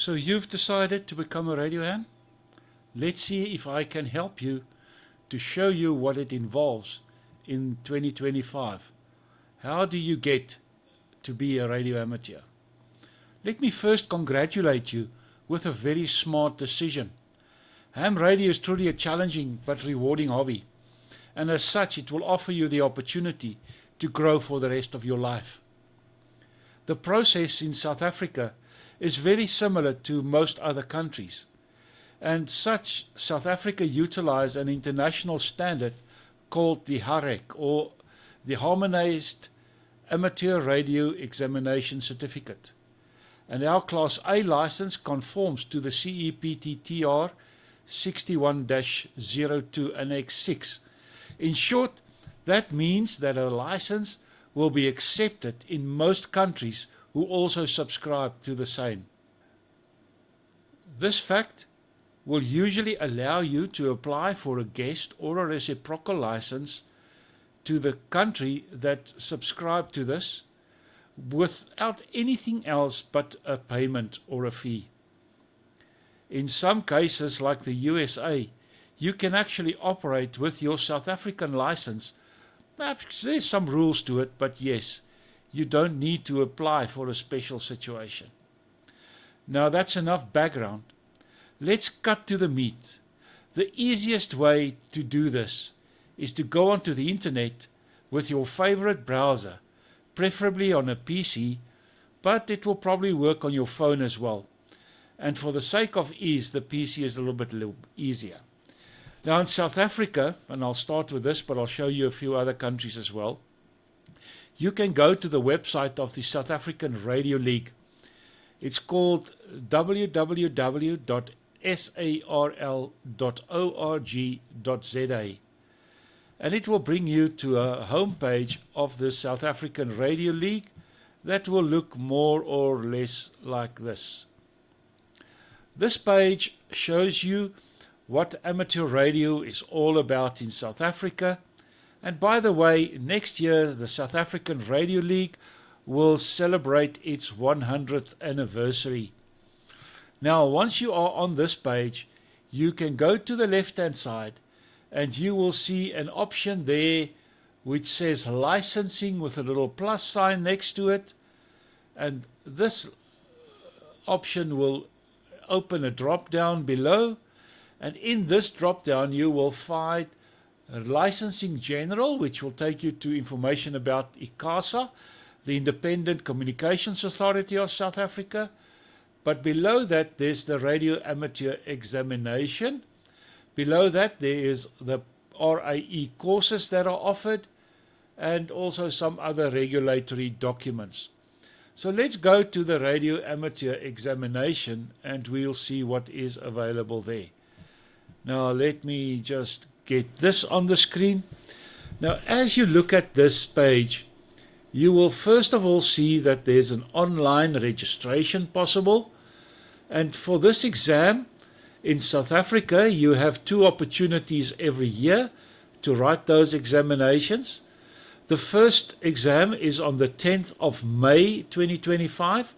So you've decided to become a radio ham? Let's see if I can help you to show you what it involves in 2025. How do you get to be a radio amateur? Let me first congratulate you with a very smart decision. Ham radio is truly a challenging but rewarding hobby, and as such it will offer you the opportunity to grow for the rest of your life. The process in South Africa is very similar to most other countries, and such South Africa utilizes an international standard called the HAREC, or the Harmonized Amateur Radio Examination Certificate. And our Class A license conforms to the CEPTTR 61-02 Annex 6. In short, that means that a license will be accepted in most countries who also subscribe to the same. This fact will usually allow you to apply for a guest or a reciprocal license to the country that subscribed to this without anything else but a payment or a fee. In some cases, like the USA, you can actually operate with your South African license. There's some rules to it, but yes, you don't need to apply for a special situation. Now that's enough background. Let's cut to the meat. The easiest way to do this is to go onto the internet with your favorite browser, preferably on a PC, but it will probably work on your phone as well. And for the sake of ease, the PC is a little bit easier. Now in South Africa, and I'll start with this, but I'll show you a few other countries as well, you can go to the website of the South African Radio League. It's called www.sarl.org.za, and it will bring you to a homepage of the South African Radio League that will look more or less like this. This page shows you what amateur radio is all about in South Africa. And by the way, next year the South African Radio League will celebrate its 100th anniversary. Now, once you are on this page, you can go to the left-hand side and you will see an option there which says licensing with a little plus sign next to it. And this option will open a drop down below, and in this drop down you will find licensing general, which will take you to information about ICASA, the Independent Communications Authority of South Africa. But below that there's the radio amateur examination. Below that there is the RAE courses that are offered, and also some other regulatory documents. So let's go to the radio amateur examination and we'll see what is available there. Now let me just get this on the screen. Now as you look at this page, you will first of all see that there's an online registration possible. And for this exam in South Africa, you have two opportunities every year to write those examinations. The first exam is on the 10th of May 2025.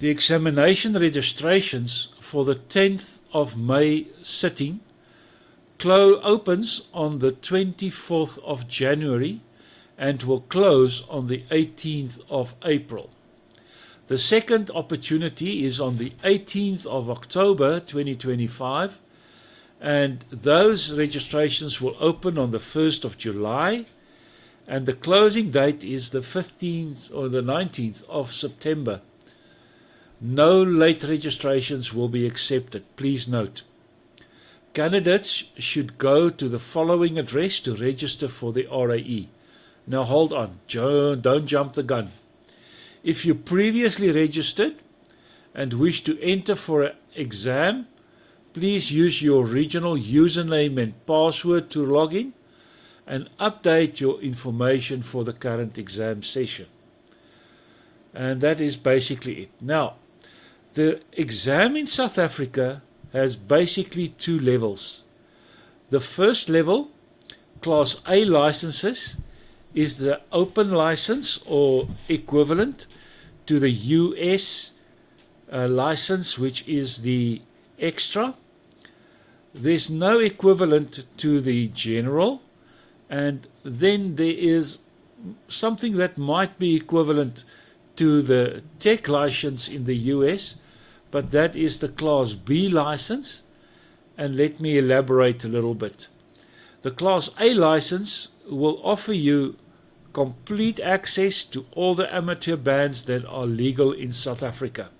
The examination registrations for the 10th of May sitting opens on the 24th of January and will close on the 18th of April. The second opportunity is on the 18th of October 2025, and those registrations will open on the 1st of July, and the closing date is the 15th or the 19th of September. No late registrations will be accepted, please note. Candidates should go to the following address to register for the RAE. Now hold on, don't jump the gun. If you previously registered and wish to enter for an exam, please use your original username and password to log in and update your information for the current exam session. And that is basically it. Now, the exam in South Africa has basically two levels. The first level, Class A licenses, is the open license or equivalent to the US license, which is the extra. There's no equivalent to the general, and then there is something that might be equivalent to the tech license in the US, but that is the Class B license. And let me elaborate a little bit. The Class A license will offer you complete access to all the amateur bands that are legal in South Africa.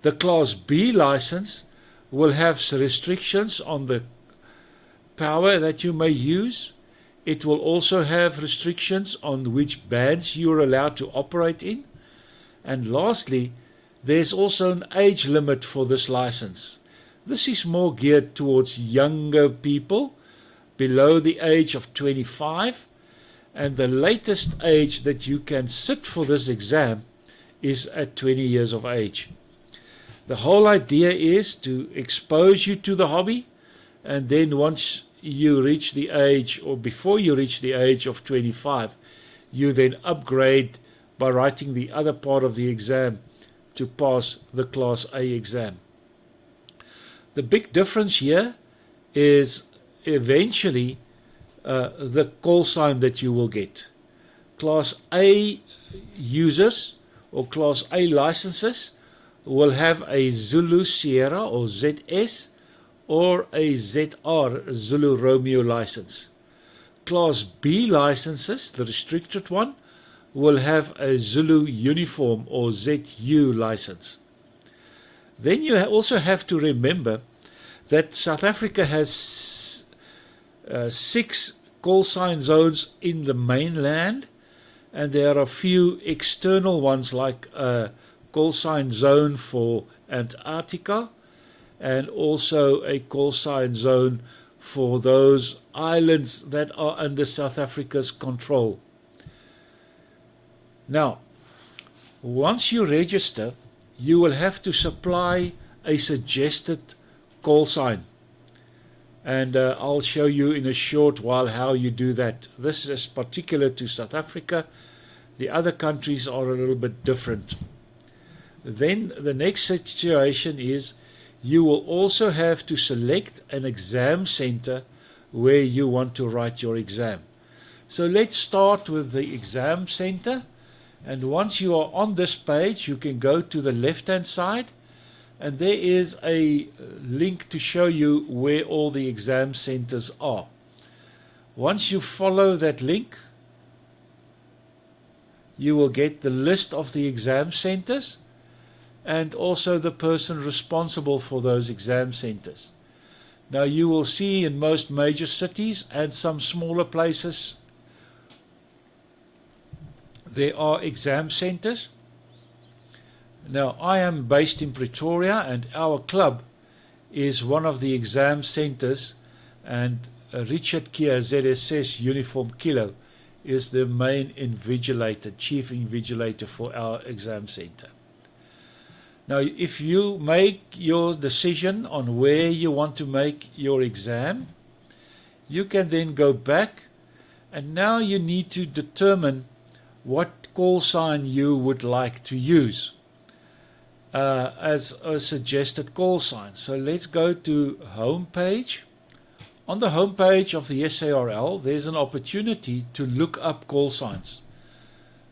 The Class B license will have restrictions on the power that you may use. It will also have restrictions on which bands you are allowed to operate in. And lastly, there's also an age limit for this license. This is more geared towards younger people below the age of 25, and the latest age that you can sit for this exam is at 20 years of age. The whole idea is to expose you to the hobby, and then once you reach the age, or before you reach the age of 25, you then upgrade by writing the other part of the exam to pass the Class A exam. The big difference here is eventually the call sign that you will get. Class A users or Class A licenses will have a Zulu Sierra or ZS or a ZR Zulu Romeo license. Class B licenses, the restricted one, will have a Zulu Uniform or ZU license. Then you also have to remember that South Africa has 6 call sign zones in the mainland, and there are a few external ones like a call sign zone for Antarctica and also a call sign zone for those islands that are under South Africa's control. Now, once you register, you will have to supply a suggested call sign, and I'll show you in a short while how you do that. This is particular to South Africa. The other countries are a little bit different. Then the next situation is you will also have to select an exam center where you want to write your exam. So let's start with the exam center, and once you are on this page, you can go to the left hand side, and there is a link to show you where all the exam centers are. Once you follow that link, you will get the list of the exam centers and also the person responsible for those exam centers. Now you will see in most major cities and some smaller places there are exam centers. Now I am based in Pretoria, and our club is one of the exam centers, and Richard Kia ZSS Uniform Kilo is the main invigilator, chief invigilator for our exam center. Now if you make your decision on where you want to make your exam, you can then go back, and now you need to determine what call sign you would like to use as a suggested call sign. So let's go to home page. On the home page of the SARL, there's an opportunity to look up call signs.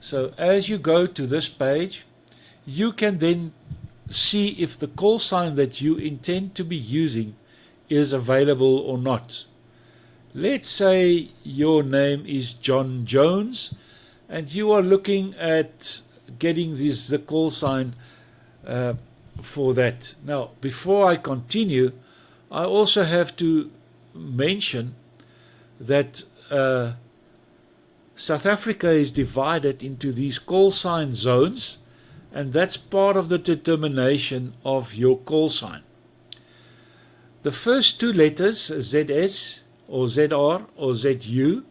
So as you go to this page, you can then see if the call sign that you intend to be using is available or not. Let's say your name is John Jones, and you are looking at getting the call sign for that. Now, before I continue, I also have to mention that South Africa is divided into these call sign zones, and that's part of the determination of your call sign. The first 2 letters, ZS or ZR or ZU,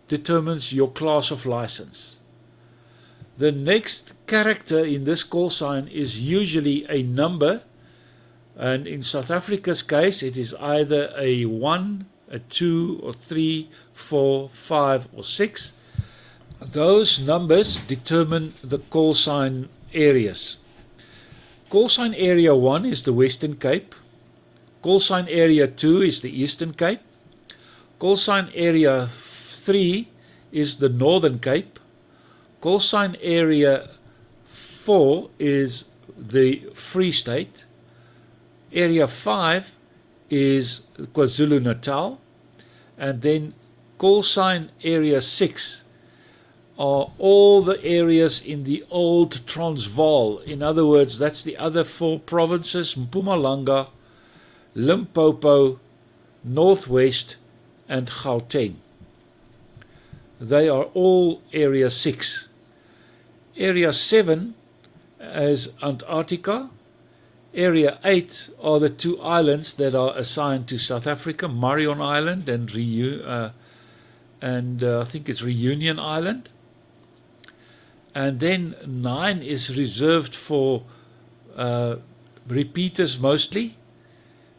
determines your class of license. The next character in this call sign is usually a number, and in South Africa's case it is either a 1, a 2 or 3, 4, 5 or 6. Those numbers determine the call sign areas. Call sign Area 1 is the Western Cape. Call sign Area 2 is the Eastern Cape. Call sign Area 3 is the Northern Cape. Call sign Area 4 is the Free State. Area 5 is KwaZulu-Natal. And then call sign Area 6 are all the areas in the old Transvaal. In other words, that's the other 4 provinces: Mpumalanga, Limpopo, Northwest, and Gauteng. They are all Area 6. Area 7 is Antarctica. Area 8 are the 2 islands that are assigned to South Africa, Marion Island and I think it's Reunion Island. And then 9 is reserved for repeaters mostly.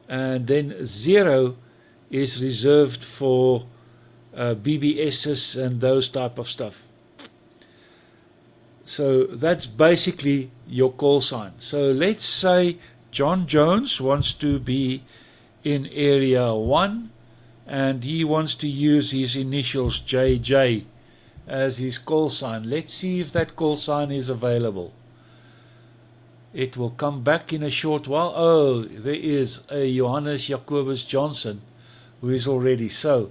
And then 0 is reserved for BBSs and those type of stuff. So that's basically your call sign. So let's say John Jones wants to be in Area 1 and he wants to use his initials JJ as his call sign. Let's see if that call sign is available. It will come back in a short while. Oh, there is a Johannes Jacobus Johnson who is already. So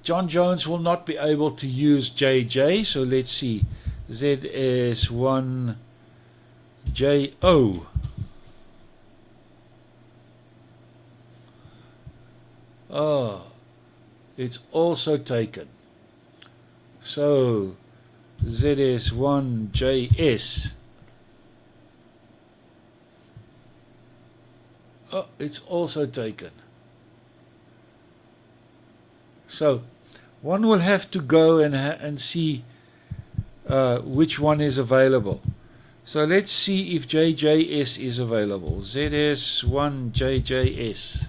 John Jones will not be able to use JJ. So let's see. ZS1JO. Oh, it's also taken. So ZS1JS. Oh, it's also taken. So one will have to go and see which one is available. So let's see if JJS is available. ZS1JJS.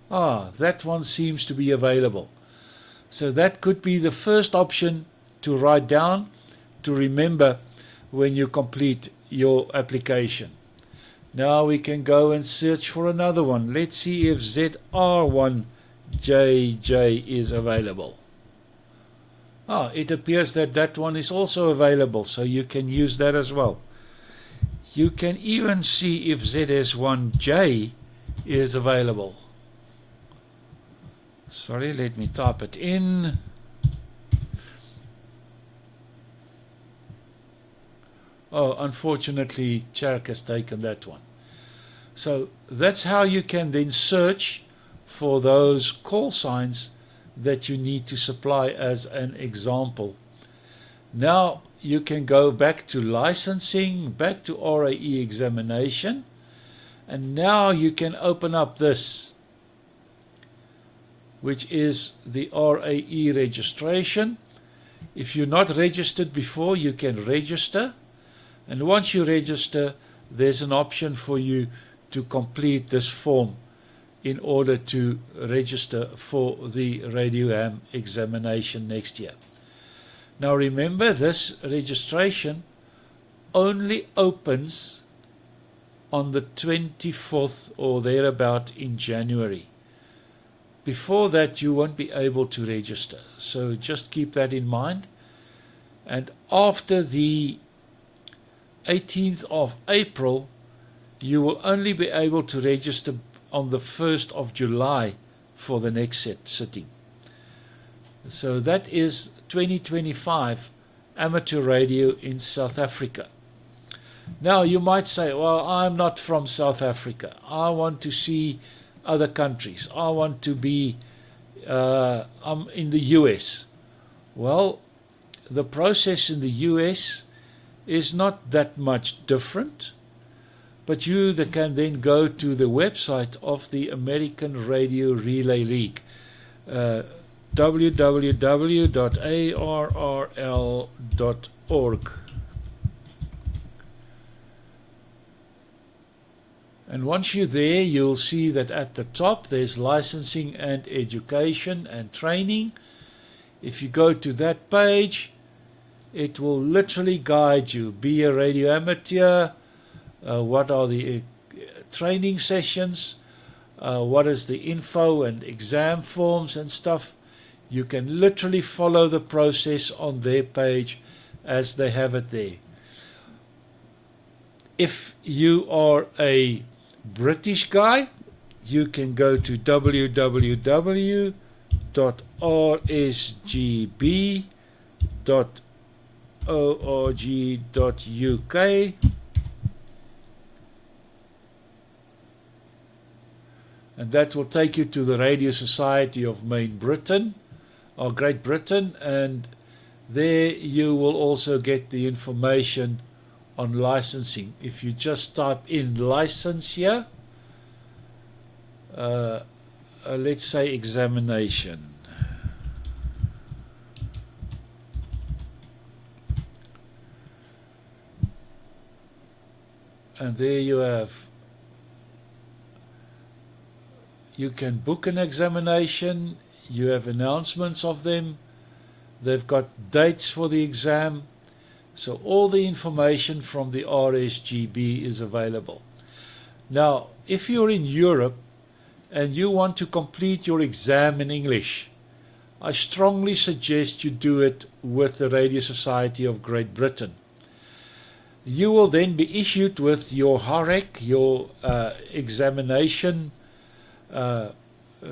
Ah, that one seems to be available. So that could be the first option to write down, to remember when you complete your application. Now we can go and search for another one. Let's see if ZR1JJ is available. Ah, it appears that that one is also available, so you can use that as well. You can even see if ZS1J is available. Sorry, let me type it in. Oh, unfortunately, Chark has taken that one. So that's how you can then search for those call signs that you need to supply as an example. Now you can go back to licensing, back to RAE examination, and now you can open up this, which is the RAE registration. If you're not registered before, you can register. And once you register, there's an option for you to complete this form in order to register for the radio ham examination next year. Now remember, this registration only opens on the 24th or thereabout in January. Before that, you won't be able to register. So just keep that in mind. And after the 18th of April, you will only be able to register on the 1st of July for the next sitting. So that is 2025 amateur radio in South Africa. Now you might say, well, I'm not from South Africa. I want to see other countries. I want to be, I'm in the US. Well, the process in the US is not that much different, but you can then go to the website of the American Radio Relay League, www.arrl.org. And once you're there, you'll see that at the top there's licensing and education and training. If you go to that page, it will literally guide you. Be a radio amateur, what are the training sessions, what is the info and exam forms and stuff. You can literally follow the process on their page as they have it there. If you are a British guy, you can go to www.rsgb.org.uk, and that will take you to the Radio Society of Great Britain, and there you will also get the information on licensing. If you just type in license here, let's say examination, and there you have, you can book an examination, you have announcements of them, they've got dates for the exam, so all the information from the RSGB is available. Now, if you're in Europe and you want to complete your exam in English, I strongly suggest you do it with the Radio Society of Great Britain. You will then be issued with your HAREC, your examination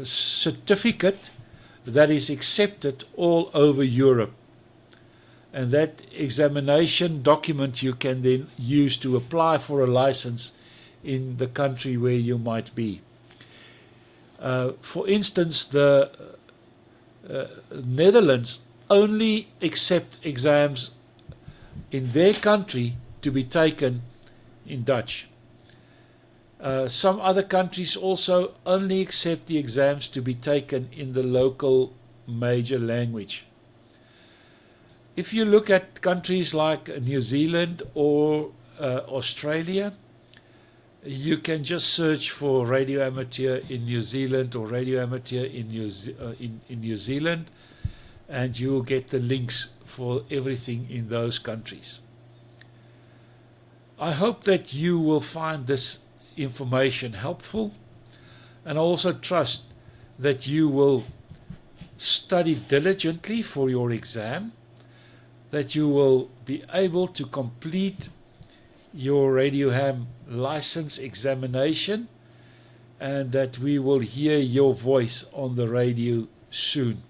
certificate that is accepted all over Europe. And that examination document you can then use to apply for a license in the country where you might be. For instance, the Netherlands only accept exams in their country to be taken in Dutch. Some other countries also only accept the exams to be taken in the local major language. If you look at countries like New Zealand or Australia, you can just search for radio amateur in New Zealand or radio amateur in New Zealand, and you will get the links for everything in those countries. I hope that you will find this information helpful, and also trust that you will study diligently for your exam, that you will be able to complete your radio ham license examination, and that we will hear your voice on the radio soon.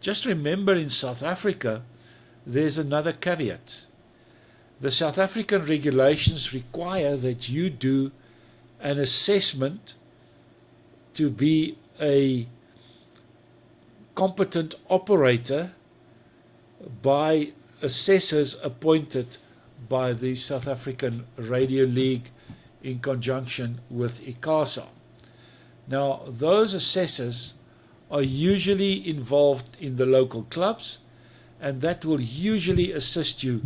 Just remember, in South Africa, there's another caveat. The South African regulations require that you do an assessment to be a competent operator by assessors appointed by the South African Radio League in conjunction with ICASA. Now, those assessors are usually involved in the local clubs, and that will usually assist you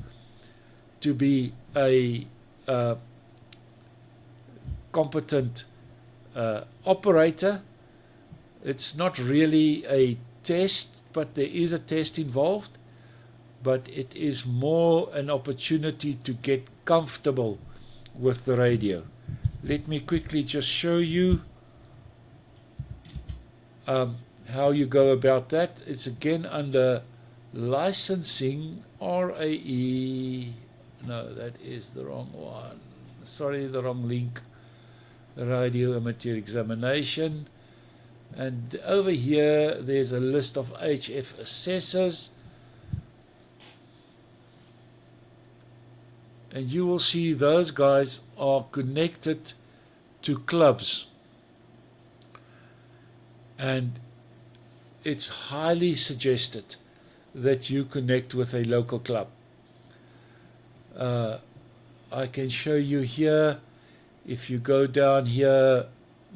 to be a competent operator. It's not really a test, but there is a test involved, but it is more an opportunity to get comfortable with the radio. Let me quickly just show you how you go about that. It's again under licensing, RAE. No, that is the wrong one. Sorry, the wrong link. Radio amateur examination. And over here, there's a list of HF assessors. And you will see those guys are connected to clubs. And it's highly suggested that you connect with a local club. I can show you here. If you go down here,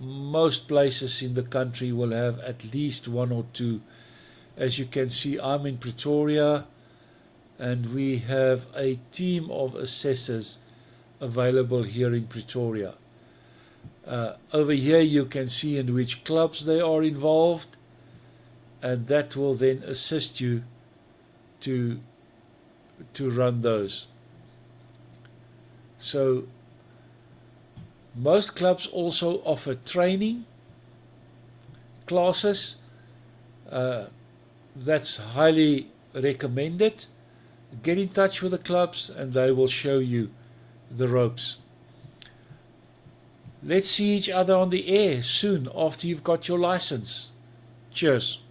most places in the country will have at least one or two. As you can see, I'm in Pretoria, and we have a team of assessors available here in Pretoria. Over here you can see in which clubs they are involved, and that will then assist you to run those. So Most clubs also offer training classes. That's highly recommended. Get in touch with the clubs and they will show you the ropes. Let's see each other on the air soon after you've got your license. Cheers.